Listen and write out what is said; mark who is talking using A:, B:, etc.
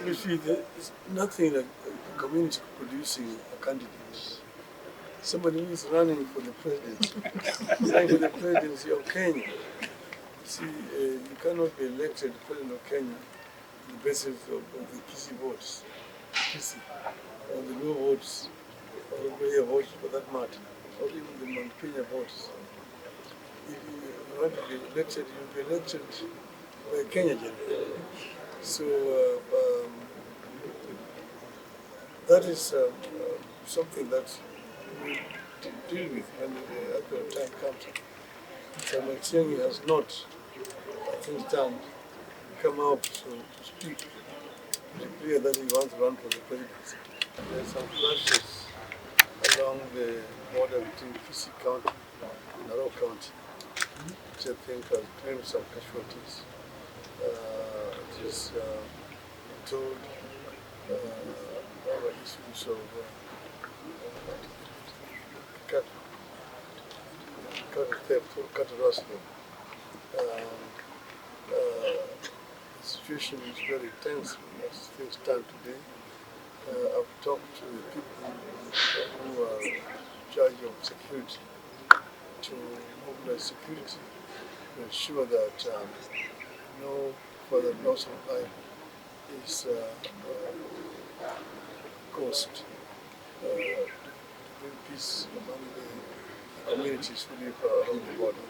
A: You see, there's nothing like a community producing a candidate. Somebody who is running for the presidency, running for the presidency of Kenya. See, you cannot be elected president of Kenya on the basis of the Kisi votes, Kisi, or the Luo votes, or the Mbeya votes for that matter, or even the Mount Kenya votes. If you want to be elected, you'll be elected by Kenya generally. So that is something that we deal with when the actual time comes. So Matiang'I has not, I think, come out to speak to declare that he wants to run for the presidency. There are some clashes along the border between Kisi County and Narok County, which I think has claimed some casualties. It is told over issues of cattle theft or cattle rustling. The situation is very tense as things stand today. I've talked to the people who are in charge of security to mobilize security to ensure that no further loss of life is caused to bring peace among the communities who live along the border.